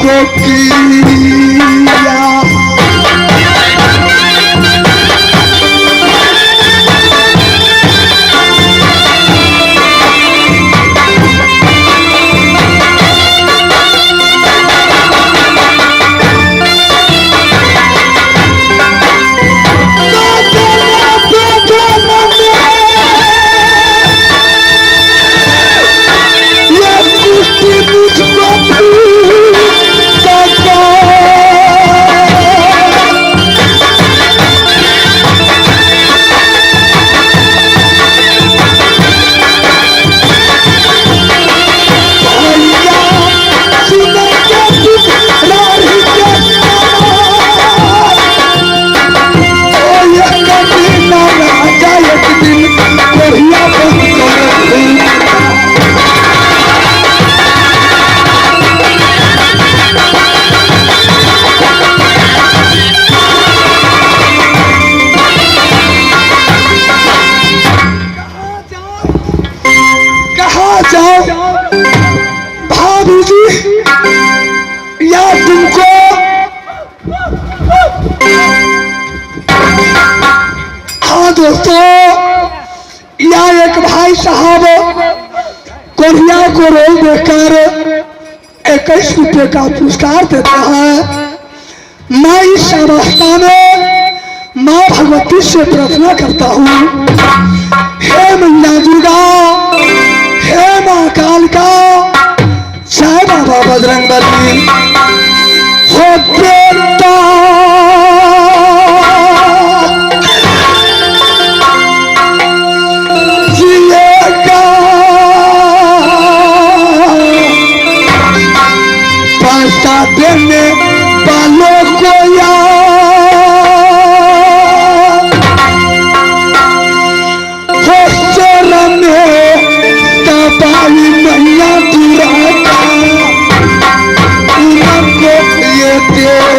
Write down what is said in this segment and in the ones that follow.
को किया। भाभी जी या तुमको हाँ दोस्तों, या एक भाई साहब कोरिया को रोज देखकर 21 रुपये का पुरस्कार देता है। मैं इस अवस्था में माँ भगवती से प्रार्थना करता हूँ, हे मैया दुर्गा, हे माँ कालिका, जय बाबा बजरंगबली। हो बेटा जिएगा, पैसा देने वालों को मैया दुर्गा उनको ये देगी।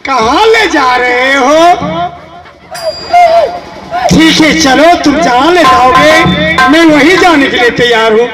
कहाँ ले जा रहे हो? ठीक है चलो, तुम जहाँ ले जाओगे मैं वहीं जाने के लिए तैयार हूँ।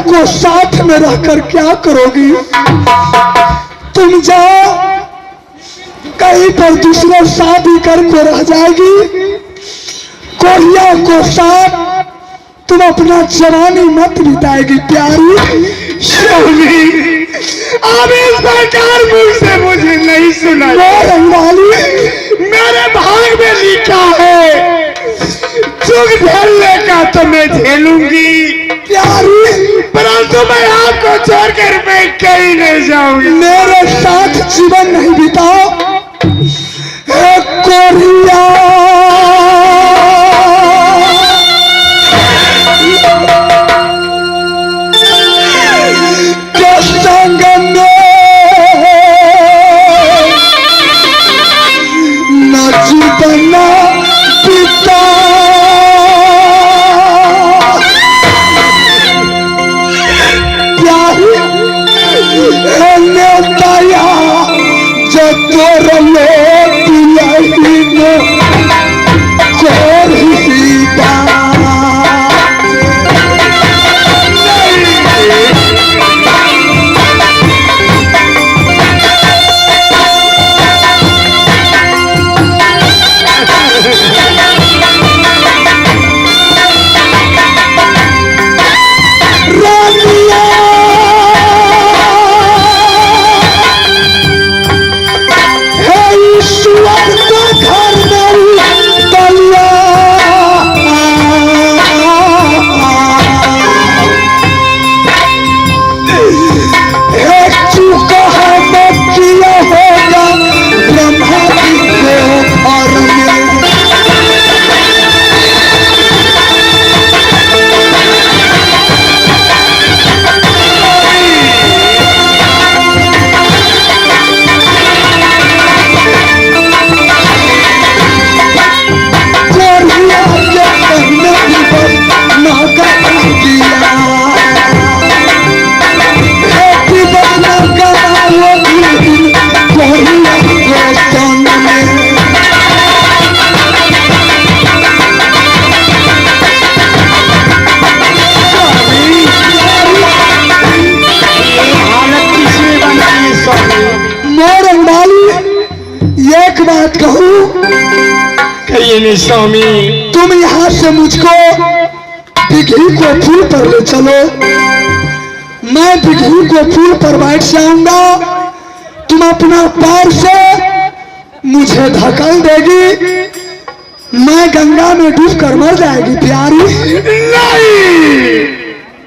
को साथ में रहकर क्या करोगी? तुम जाओ कहीं पर दूसरा शादी करके रह जाएगी। कोरिया को साथ तुम अपना जवानी मत बिताएगी प्यारी। स्वामी अब इस प्रकार मुझसे मुझे नहीं सुना। रंगवाली मेरे भाग में लिखा है दुख झेलने का तो मैं झेलूंगी प्यारी, परंतु मैं आपको छोड़कर मैं कहीं नहीं जाऊंगी। मेरे साथ जीवन नहीं बिताओ कोरिया। के संग न जीवन पिता दया जो तोर बात कहूं कहिए नहीं स्वामी। तुम यहाँ से मुझको दिघी को पुल पर ले चलो, मैं दिघी को पुल पर बैठ जाऊंगा, तुम अपना पैर से मुझे धकेल देगी, मैं गंगा में डूब कर मर जाएगी प्यारी। नहीं